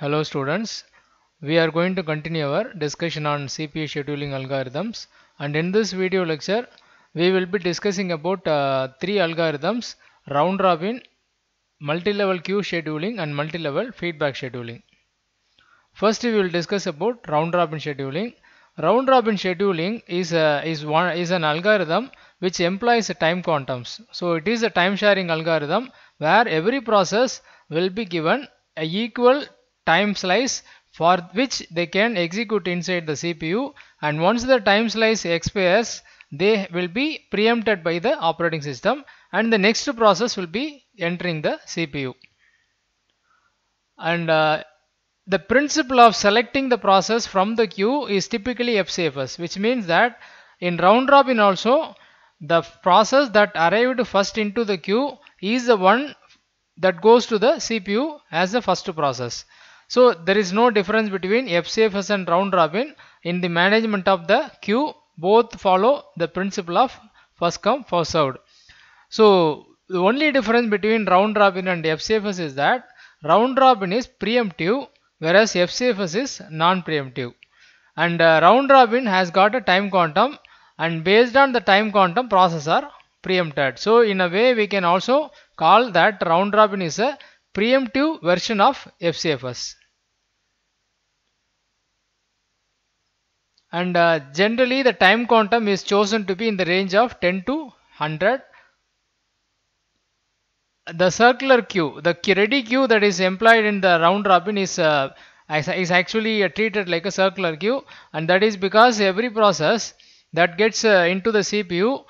Hello students, we are going to continue our discussion on CPU scheduling algorithms, and in this video lecture we will be discussing about three algorithms: round robin, multi-level queue scheduling and multi-level feedback scheduling. First we will discuss about round robin scheduling. Round robin scheduling is an algorithm which employs time quantums. So it is a time sharing algorithm where every process will be given a equal time slice for which they can execute inside the CPU, and once the time slice expires they will be preempted by the operating system and the next process will be entering the CPU. And the principle of selecting the process from the queue is typically FCFS, which means that in round robin also the process that arrived first into the queue is the one that goes to the CPU as the first process. So there is no difference between FCFS and round robin in the management of the queue. Both follow the principle of first come first served. So the only difference between round robin and FCFS is that round robin is preemptive whereas FCFS is non-preemptive, and round robin has got a time quantum, and based on the time quantum processes are preempted. So in a way we can also call that round robin is a preemptive version of FCFS. And generally the time quantum is chosen to be in the range of 10 to 100. The circular queue, the ready queue that is employed in the round robin is actually treated like a circular queue, and that is because every process that gets into the CPU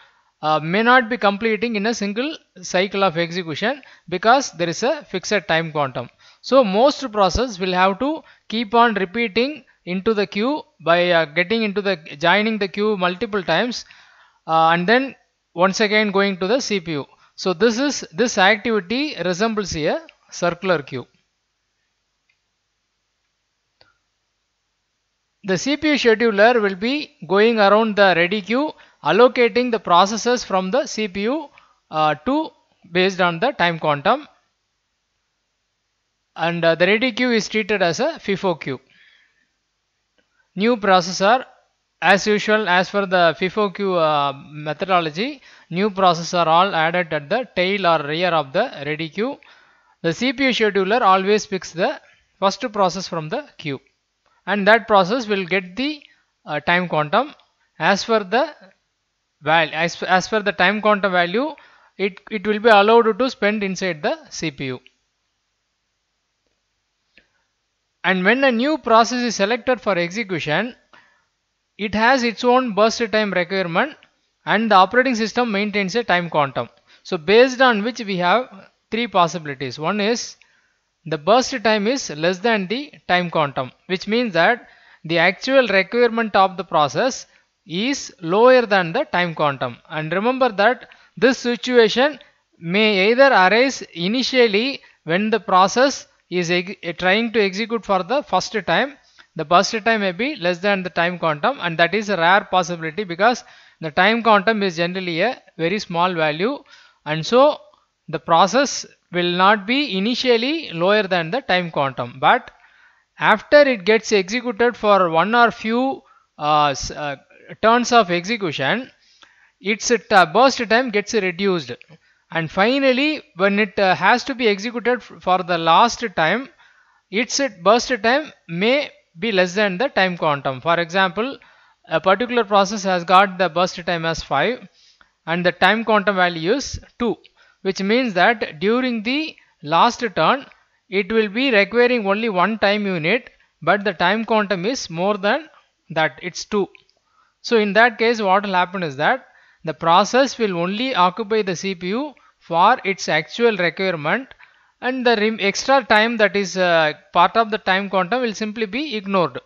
may not be completing in a single cycle of execution because there is a fixed time quantum. So most processes will have to keep on repeating into the queue by getting into the joining the queue multiple times and then once again going to the CPU. So this activity resembles a circular queue. The CPU scheduler will be going around the ready queue, allocating the processes from the CPU to based on the time quantum, and the ready queue is treated as a FIFO queue. New processor, as usual, as per the FIFO queue methodology, new processes are all added at the tail or rear of the ready queue. The CPU scheduler always picks the first process from the queue, and that process will get the time quantum as per the value. As per the time quantum value, it will be allowed to spend inside the CPU. And when a new process is selected for execution, it has its own burst time requirement, and the operating system maintains a time quantum. So based on which we have three possibilities. One is the burst time is less than the time quantum, which means that the actual requirement of the process is lower than the time quantum. And remember that this situation may either arise initially when the process is trying to execute for the first time. The burst time may be less than the time quantum, and that is a rare possibility because the time quantum is generally a very small value, and so the process will not be initially lower than the time quantum, but after it gets executed for one or few turns of execution, its burst time gets reduced, and finally when it has to be executed for the last time, its burst time may be less than the time quantum. For example, a particular process has got the burst time as 5 and the time quantum value is 2, which means that during the last turn it will be requiring only one time unit, but the time quantum is more than that, it's 2. So in that case what will happen is that the process will only occupy the CPU for its actual requirement, and the extra time that is part of the time quantum will simply be ignored.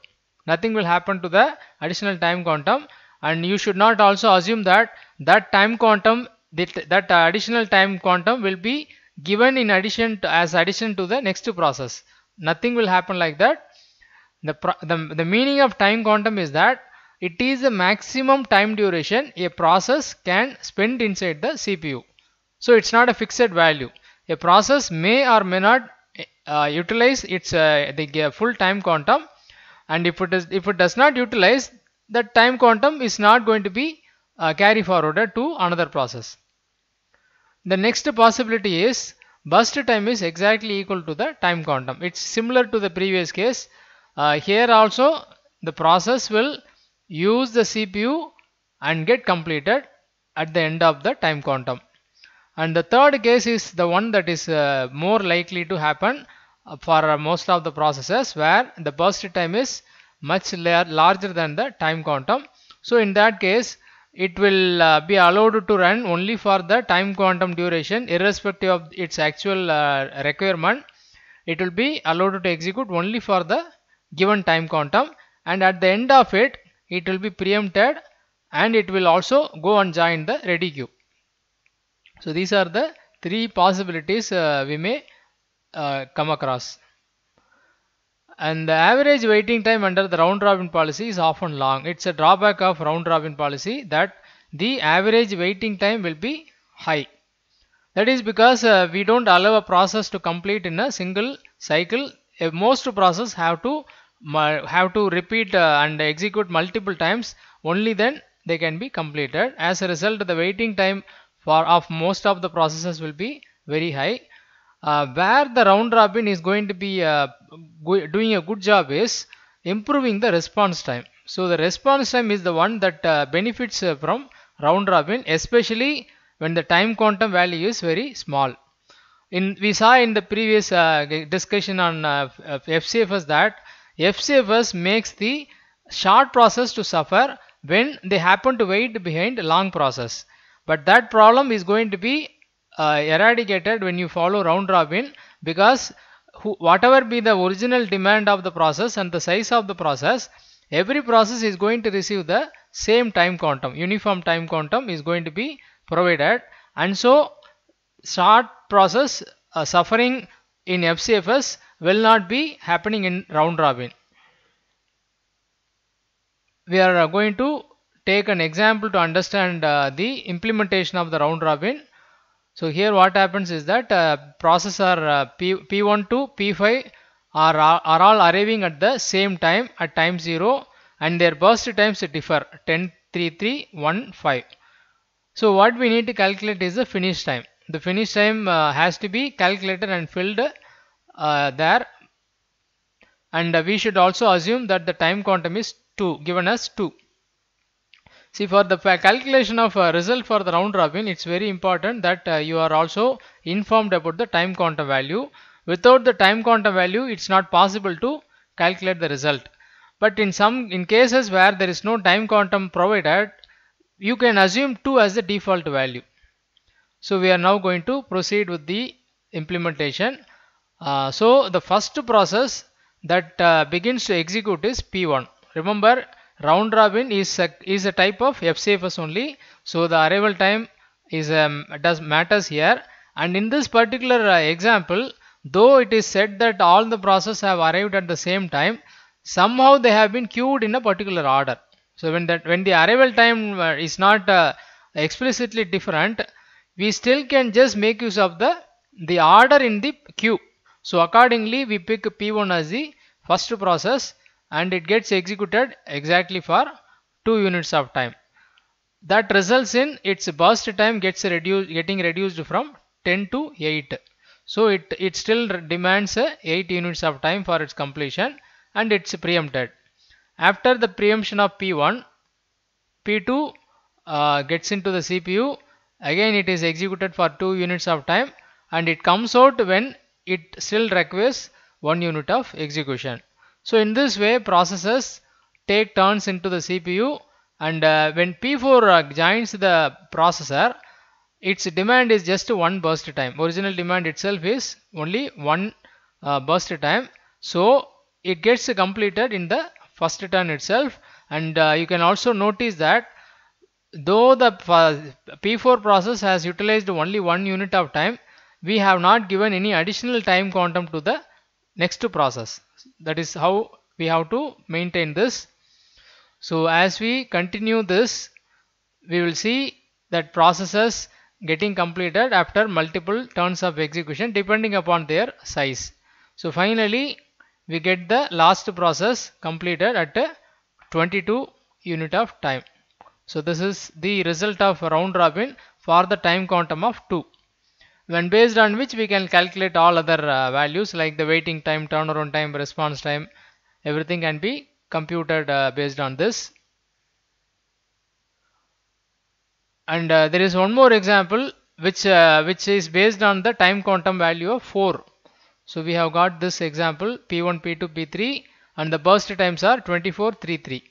Nothing will happen to the additional time quantum, and you should not also assume that time quantum, that additional time quantum will be given in addition to, as addition to the next process. Nothing will happen like that. The meaning of time quantum is that it is the maximum time duration a process can spend inside the CPU. So it's not a fixed value. A process may or may not utilize its the full time quantum, and if it does not utilize, the time quantum is not going to be carry forwarded to another process. The next possibility is burst time is exactly equal to the time quantum. It's similar to the previous case. Here also the process will use the CPU and get completed at the end of the time quantum. And the third case is the one that is more likely to happen for most of the processes, where the burst time is much larger than the time quantum. So in that case, it will be allowed to run only for the time quantum duration, irrespective of its actual requirement. It will be allowed to execute only for the given time quantum, and at the end of it, it will be preempted and it will also go and join the ready queue. So these are the three possibilities we may come across. And the average waiting time under the round robin policy is often long. It's a drawback of round robin policy that the average waiting time will be high. That is because we don't allow a process to complete in a single cycle. Most processes have to repeat and execute multiple times. Only then they can be completed. As a result, the waiting time of most of the processes will be very high. Where the round robin is going to be doing a good job is improving the response time. So the response time is the one that benefits from round robin, especially when the time quantum value is very small. We saw in the previous discussion on FCFS that FCFS makes the short process to suffer when they happen to wait behind long process. But that problem is going to be eradicated when you follow round robin, because whatever be the original demand of the process and the size of the process, every process is going to receive the same time quantum. Uniform time quantum is going to be provided, and so short process suffering in FCFS will not be happening in round robin. We are going to take an example to understand the implementation of the round robin. So here what happens is that processor P1 to P5 are all arriving at the same time at time 0, and their burst times differ 10, 3, 3, 1, 5. So what we need to calculate is the finish time. The finish time has to be calculated and filled there, and we should also assume that the time quantum is 2, given as 2. See, for the calculation of result for the round robin, it's very important that you are also informed about the time quantum value. Without the time quantum value, it's not possible to calculate the result. But in cases where there is no time quantum provided, you can assume 2 as the default value. So we are now going to proceed with the implementation. So the first process that begins to execute is P1. Remember, round robin is a type of FCFS only, so the arrival time is matters here. And in this particular example, though it is said that all the processes have arrived at the same time, somehow they have been queued in a particular order. So when the arrival time is not explicitly different, we still can just make use of the order in the queue. So accordingly, we pick P1 as the first process, and it gets executed exactly for 2 units of time. That results in its burst time getting reduced from 10 to 8. So it still demands 8 units of time for its completion, and it's preempted. After the preemption of P1, P2 gets into the CPU. Again, it is executed for 2 units of time, and it comes out when it still requires 1 unit of execution. So in this way, processes take turns into the CPU, and when P4 joins the processor, its demand is just 1 burst time. Original demand itself is only 1 burst time. So it gets completed in the first turn itself. And you can also notice that though the P4 process has utilized only 1 unit of time, we have not given any additional time quantum to the next process. That is how we have to maintain this. So as we continue this, we will see that processes getting completed after multiple turns of execution depending upon their size. So finally we get the last process completed at 22 unit of time. So this is the result of round robin for the time quantum of 2, when based on which we can calculate all other values like the waiting time, turnaround time, response time. Everything can be computed based on this. And there is one more example which is based on the time quantum value of 4. So we have got this example P1, P2, P3, and the burst times are 24, 3, 3.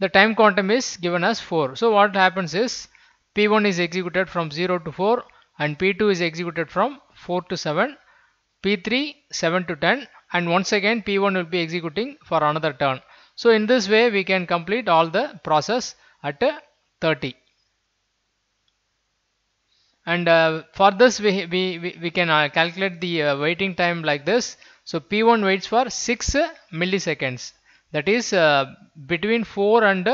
The time quantum is given as 4. So what happens is P1 is executed from 0 to 4 and P2 is executed from 4 to 7, P3 7 to 10, and once again P1 will be executing for another turn. So in this way we can complete all the process at 30. And for this we can calculate the waiting time like this. So P1 waits for 6 milliseconds, that is between 4 and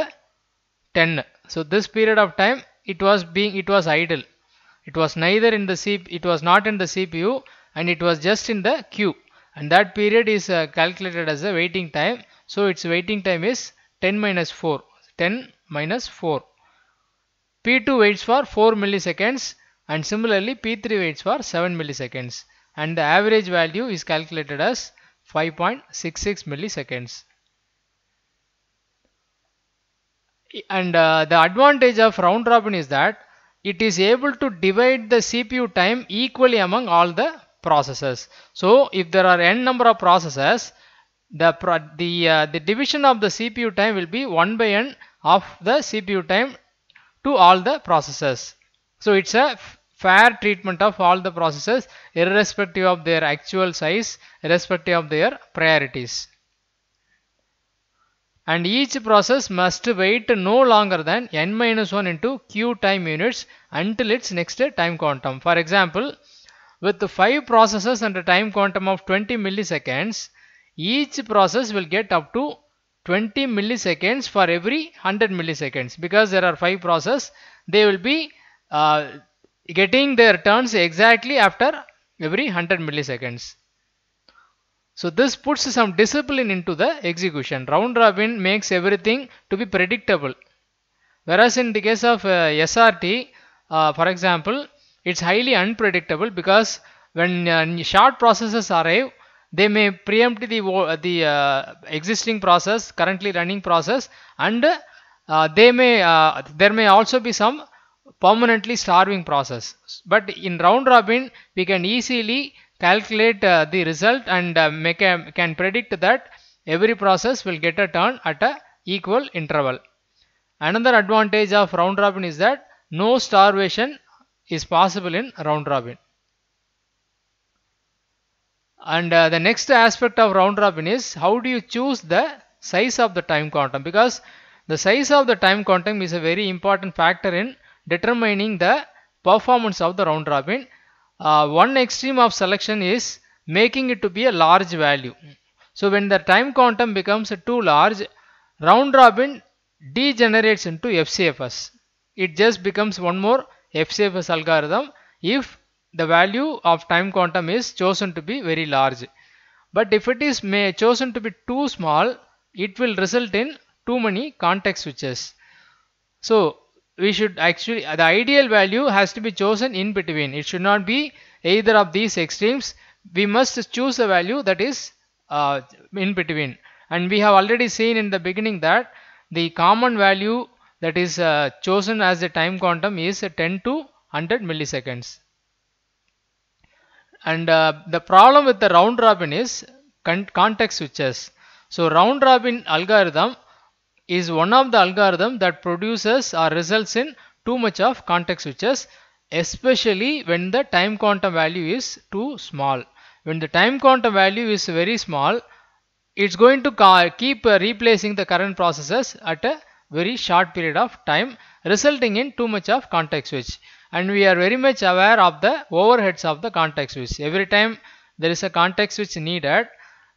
10. So this period of time it was idle. It was neither in the it was not in the CPU, and it was just in the queue, and that period is calculated as a waiting time. So its waiting time is 10 minus 4. 10 minus 4. P2 waits for 4 milliseconds, and similarly P3 waits for 7 milliseconds, and the average value is calculated as 5.66 milliseconds. And the advantage of round robin is that it is able to divide the CPU time equally among all the processes. So if there are n number of processes, the division of the CPU time will be 1 by n of the CPU time to all the processes. So it's a fair treatment of all the processes irrespective of their actual size, irrespective of their priorities. And each process must wait no longer than n-1 into q time units until its next time quantum. For example, with 5 processes and a time quantum of 20 milliseconds, each process will get up to 20 milliseconds for every 100 milliseconds. Because there are 5 processes, they will be getting their turns exactly after every 100 milliseconds. So this puts some discipline into the execution. Round robin makes everything to be predictable. Whereas in the case of SRT, for example, it's highly unpredictable, because when short processes arrive, they may preempt the existing process, currently running process, and there may also be some permanently starving process. But in round robin, we can easily calculate the result and can predict that every process will get a turn at a equal interval. Another advantage of round robin is that no starvation is possible in round robin. And the next aspect of round robin is how do you choose the size of the time quantum, because the size of the time quantum is a very important factor in determining the performance of the round robin. One extreme of selection is making it to be a large value. So when the time quantum becomes too large, round robin degenerates into FCFS. It just becomes one more FCFS algorithm if the value of time quantum is chosen to be very large. But if it is chosen to be too small, it will result in too many context switches. So we should actually, the ideal value has to be chosen in between. It should not be either of these extremes. We must choose a value that is in between. And we have already seen in the beginning that the common value that is chosen as the time quantum is 10 to 100 milliseconds. And the problem with the round robin is context switches. So round robin algorithm is one of the algorithm that produces or results in too much of context switches, especially when the time quantum value is too small. When the time quantum value is very small, it's going to keep replacing the current processes at a very short period of time, resulting in too much of context switch. And we are very much aware of the overheads of the context switch. Every time there is a context switch needed,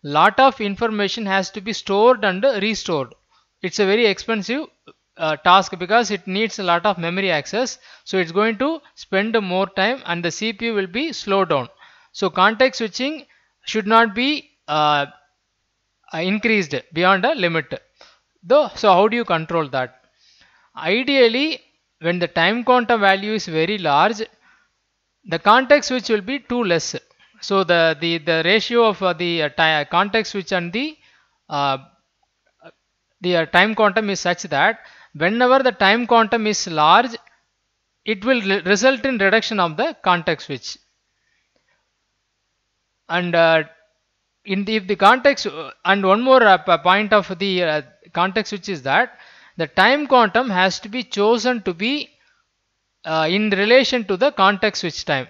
lot of information has to be stored and restored. It's a very expensive task because it needs a lot of memory access. So it's going to spend more time and the CPU will be slowed down. So context switching should not be increased beyond a limit. Though, so how do you control that? Ideally, when the time quantum value is very large, the context switch will be too less. So the ratio of the context switch and uh, the time quantum is such that whenever the time quantum is large, it will result in reduction of the context switch. And if the context and one more point of the context switch is that the time quantum has to be chosen to be in relation to the context switch time,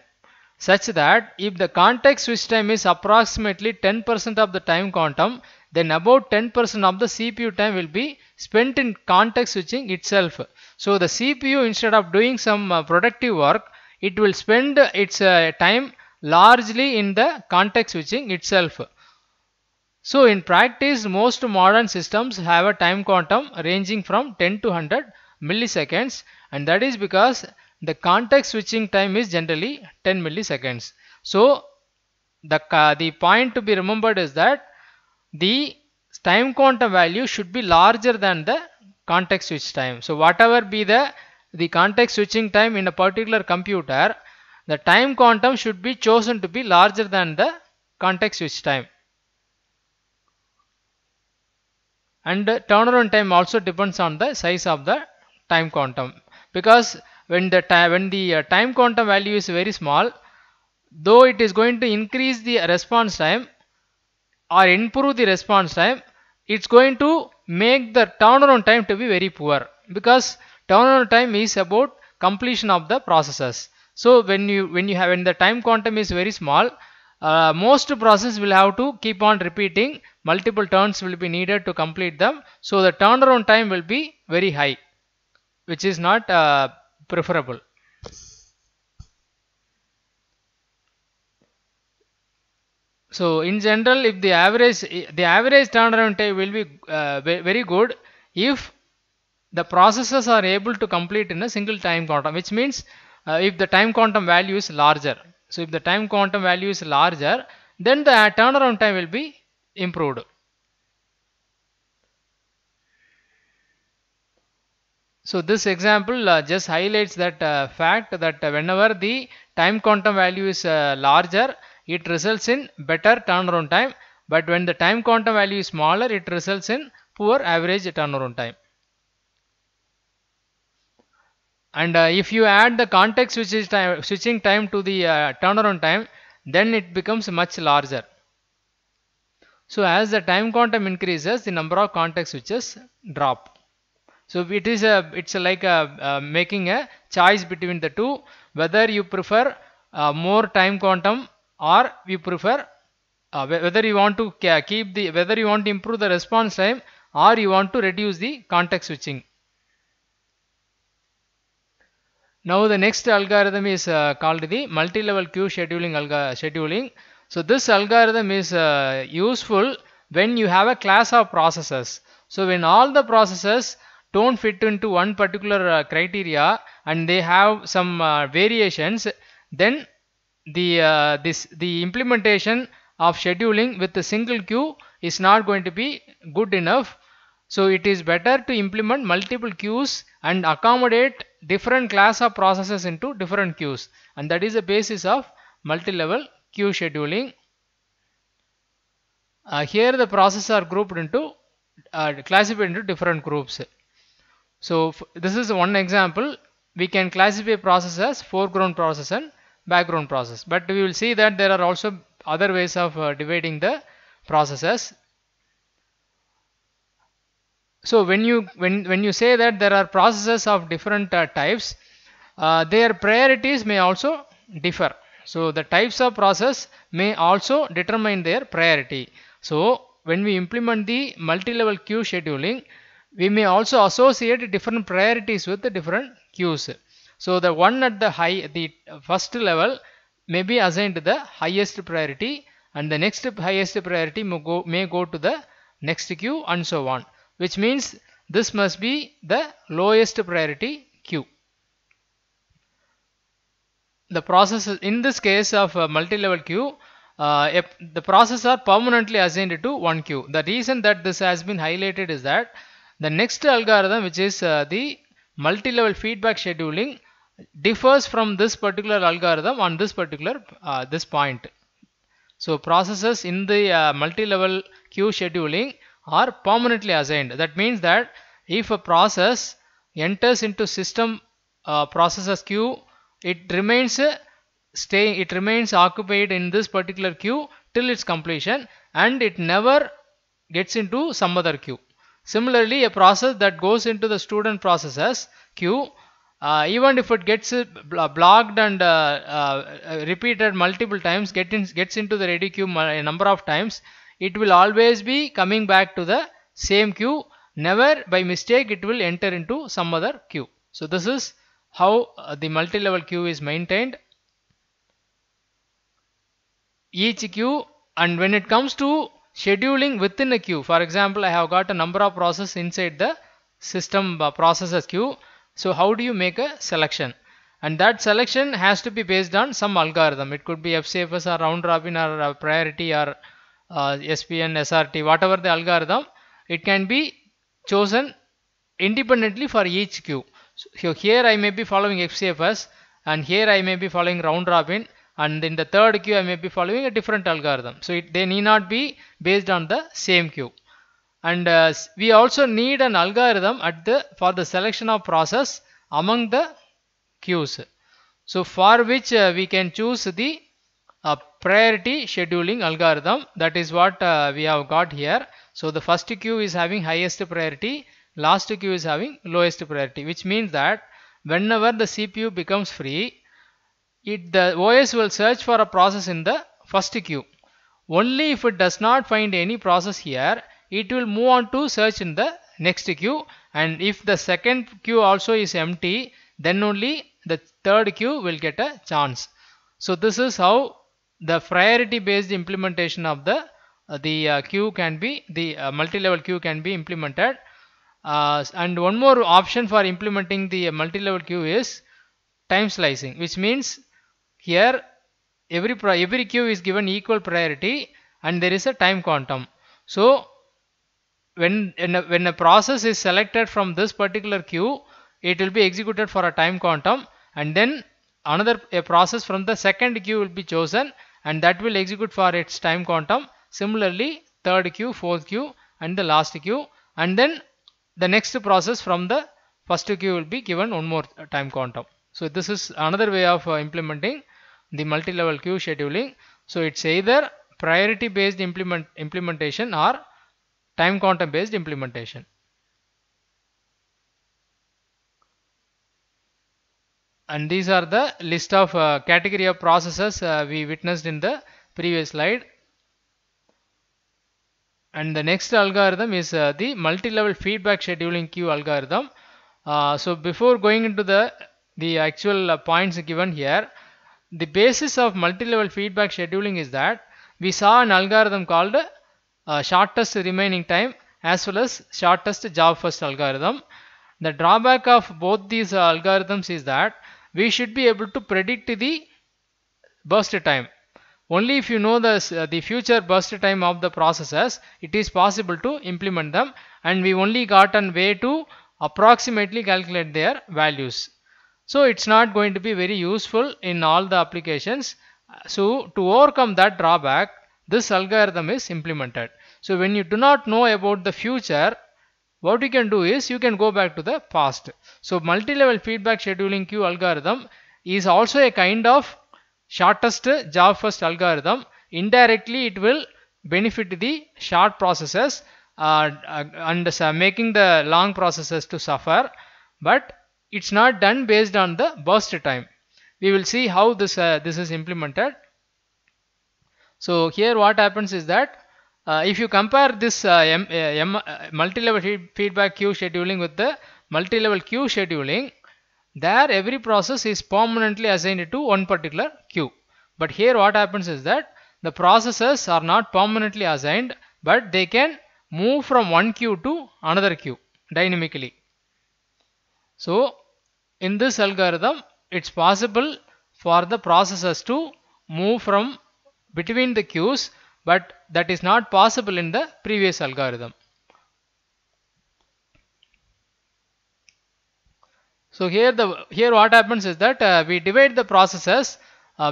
such that if the context switch time is approximately 10% of the time quantum, then about 10% of the CPU time will be spent in context switching itself. So the CPU, instead of doing some productive work, it will spend its time largely in the context switching itself. So in practice, most modern systems have a time quantum ranging from 10 to 100 milliseconds, and that is because the context switching time is generally 10 milliseconds. So the point to be remembered is that the time quantum value should be larger than the context switch time. So whatever be the context switching time in a particular computer, the time quantum should be chosen to be larger than the context switch time. And turnaround time also depends on the size of the time quantum, because when the time quantum value is very small, though it is going to increase the response time or improve the response time, it's going to make the turnaround time to be very poor, because turnaround time is about completion of the processes. So when the time quantum is very small, most processes will have to keep on repeating, multiple turns will be needed to complete them, so the turnaround time will be very high, which is not preferable. So in general, if the average turnaround time will be very good if the processes are able to complete in a single time quantum, which means if the time quantum value is larger. So if the time quantum value is larger, then the turnaround time will be improved. So this example just highlights that fact that whenever the time quantum value is larger, it results in better turnaround time, but when the time quantum value is smaller, it results in poor average turnaround time. And if you add the context switching time to the turnaround time, then it becomes much larger. So as the time quantum increases, the number of context switches drop. So it's like making a choice between the two, whether you prefer more time quantum, or you prefer whether you want to whether you want to improve the response time, or you want to reduce the context switching. Now the next algorithm is called the multi-level queue scheduling. So this algorithm is useful when you have a class of processes. So when all the processes don't fit into one particular criteria and they have some variations, then the implementation of scheduling with a single queue is not going to be good enough. So it is better to implement multiple queues and accommodate different class of processes into different queues, and that is the basis of multi-level queue scheduling. Here the processes are grouped into classified into different groups. So this is one example. We can classify processes as foreground process and background process, but we will see that there are also other ways of dividing the processes. So when you say that there are processes of different types, their priorities may also differ. So the types of process may also determine their priority. So when we implement the multi-level queue scheduling, we may also associate different priorities with the different queues. So the one at the first level may be assigned to the highest priority, and the next highest priority may go to the next queue, and so on, which means this must be the lowest priority queue. The process in this case of multi-level queue, the processes are permanently assigned to one queue. The reason that this has been highlighted is that the next algorithm, which is the multi-level feedback scheduling, differs from this particular algorithm on this particular this point. So processes in the multi-level queue scheduling are permanently assigned. That means that if a process enters into system processes queue, it remains it remains occupied in this particular queue till its completion, and it never gets into some other queue. Similarly, a process that goes into the student processes queue, even if it gets blocked and repeated multiple times, gets into the ready queue a number of times, it will always be coming back to the same queue. Never by mistake it will enter into some other queue. So this is how the multi-level queue is maintained. Each queue, and when it comes to scheduling within a queue, for example, I have got a number of processes inside the system processes queue. So how do you make a selection? And that selection has to be based on some algorithm. It could be FCFS or round robin or priority or SPN, SRT, whatever the algorithm. It can be chosen independently for each queue. So here I may be following FCFS, and here I may be following round robin, and in the third queue I may be following a different algorithm. So they need not be based on the same queue. And we also need an algorithm for the selection of process among the queues. So for which we can choose the priority scheduling algorithm. That is what we have got here. So the first queue is having highest priority, last queue is having lowest priority, which means that whenever the CPU becomes free, the OS will search for a process in the first queue. Only if it does not find any process here, it will move on to search in the next queue, and if the second queue also is empty, then only the third queue will get a chance. So this is how the priority based implementation of the queue can be, the multi-level queue can be implemented. And one more option for implementing the multi-level queue is time slicing, which means here every queue is given equal priority and there is a time quantum. So when a process is selected from this particular queue, it will be executed for a time quantum, and then a process from the second queue will be chosen, and that will execute for its time quantum. Similarly, third queue, fourth queue, and the last queue, and then the next process from the first queue will be given one more time quantum. So this is another way of implementing the multi-level queue scheduling. So it's either priority based implementation or time quantum based implementation. And these are the list of category of processes we witnessed in the previous slide. And the next algorithm is the multi-level feedback scheduling queue algorithm. So before going into the actual points given here, the basis of multi-level feedback scheduling is that we saw an algorithm called shortest remaining time as well as shortest job first algorithm. The drawback of both these algorithms is that we should be able to predict the burst time. Only if you know the future burst time of the processes, it is possible to implement them, and we only got a way to approximately calculate their values. So it's not going to be very useful in all the applications. So to overcome that drawback, this algorithm is implemented. So when you do not know about the future, what you can do is you can go back to the past. So multi-level feedback scheduling queue algorithm is also a kind of shortest job first algorithm. Indirectly it will benefit the short processes and making the long processes to suffer, but it's not done based on the burst time. We will see how this is implemented. So here what happens is that if you compare this multi-level feedback queue scheduling with the multi-level queue scheduling, there every process is permanently assigned to one particular queue. But here what happens is that the processes are not permanently assigned, but they can move from one queue to another queue dynamically. So in this algorithm, it's possible for the processes to move from between the queues, but that is not possible in the previous algorithm. So here what happens is that we divide the processes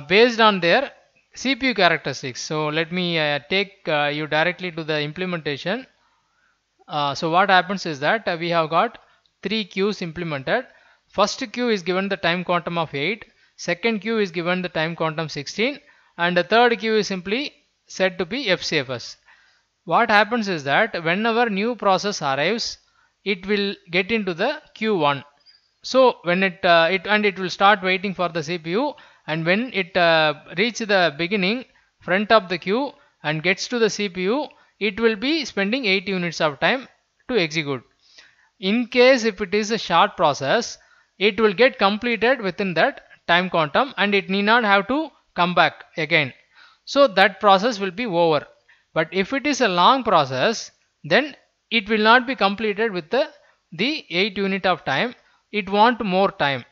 based on their CPU characteristics. So let me take you directly to the implementation. So what happens is that we have got 3 queues implemented. First queue is given the time quantum of 8, second queue is given the time quantum 16, and the third queue is simply said to be FCFS. What happens is that whenever new process arrives, it will get into the queue 1. So when it will start waiting for the CPU, and when it reach the beginning front of the queue and gets to the CPU, it will be spending 8 units of time to execute. In case if it is a short process, it will get completed within that time quantum and it need not have to come back again. So that process will be over. But if it is a long process, then it will not be completed with the 8 unit of time. It want more time.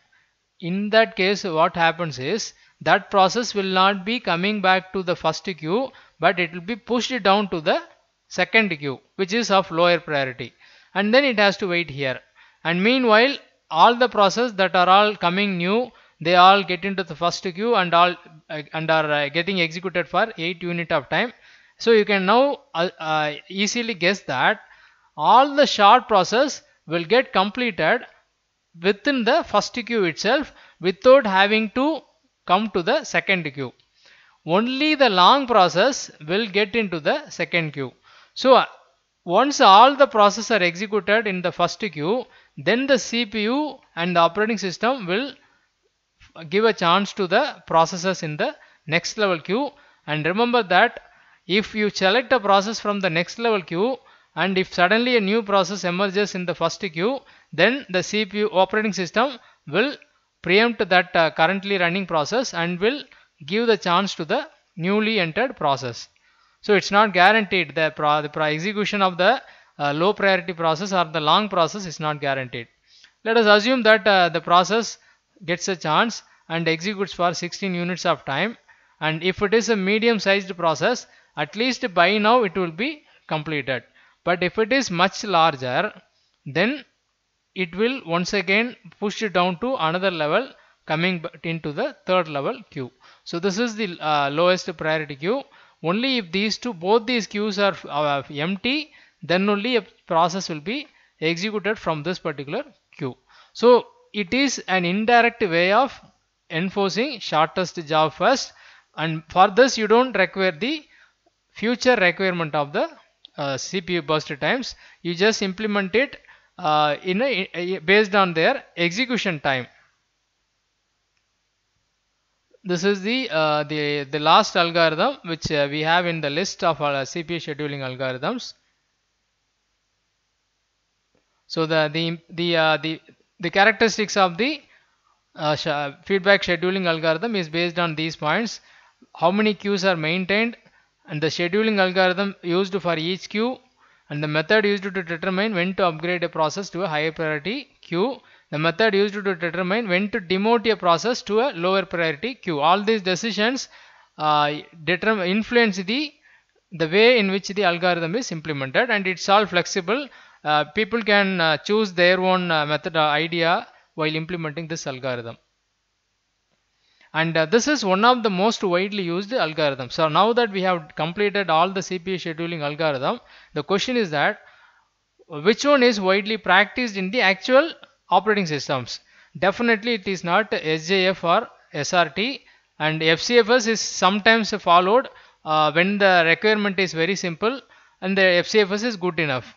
In that case, what happens is that process will not be coming back to the first queue, but it will be pushed down to the second queue, which is of lower priority, and then it has to wait here. And meanwhile, all the processes that are all coming new, they all get into the first queue and all are getting executed for 8 unit of time. So you can now easily guess that all the short process will get completed within the first queue itself without having to come to the second queue. Only the long process will get into the second queue. So once all the processes are executed in the first queue, then the CPU and the operating system will give a chance to the processes in the next level queue. And remember that if you select a process from the next level queue, and if suddenly a new process emerges in the first queue, then the CPU operating system will preempt that currently running process and will give the chance to the newly entered process. So it's not guaranteed. The execution of the low priority process or the long process is not guaranteed. Let us assume that the process gets a chance and executes for 16 units of time, and if it is a medium sized process, at least by now it will be completed. But if it is much larger, then it will once again push it down to another level, coming into the third level queue. So this is the lowest priority queue. Only if both these queues are empty, then only a process will be executed from this particular queue. So it is an indirect way of enforcing shortest job first, and for this you don't require the future requirement of the CPU burst times. You just implement it based on their execution time. This is the last algorithm which we have in the list of CPU scheduling algorithms. So the characteristics of the feedback scheduling algorithm is based on these points: how many queues are maintained, and the scheduling algorithm used for each queue, and the method used to determine when to upgrade a process to a higher priority queue, the method used to determine when to demote a process to a lower priority queue. All these decisions influence the way in which the algorithm is implemented, and it's all flexible. People can choose their own method idea while implementing this algorithm. And this is one of the most widely used algorithms. So now that we have completed all the CPU scheduling algorithm, the question is that which one is widely practiced in the actual operating systems? Definitely it is not SJF or SRT, and FCFS is sometimes followed when the requirement is very simple, and the FCFS is good enough.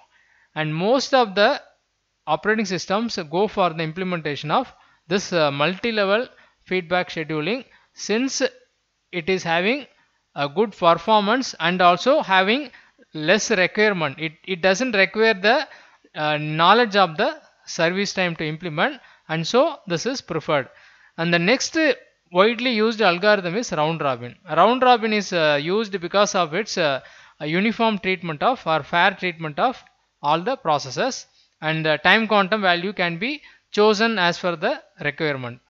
And most of the operating systems go for the implementation of this multi-level feedback scheduling, since it is having a good performance and also having less requirement. It doesn't require the knowledge of the service time to implement, and so this is preferred. And the next widely used algorithm is round robin. Round robin is used because of its uniform treatment of or fair treatment of all the processes, and the time quantum value can be chosen as per the requirement.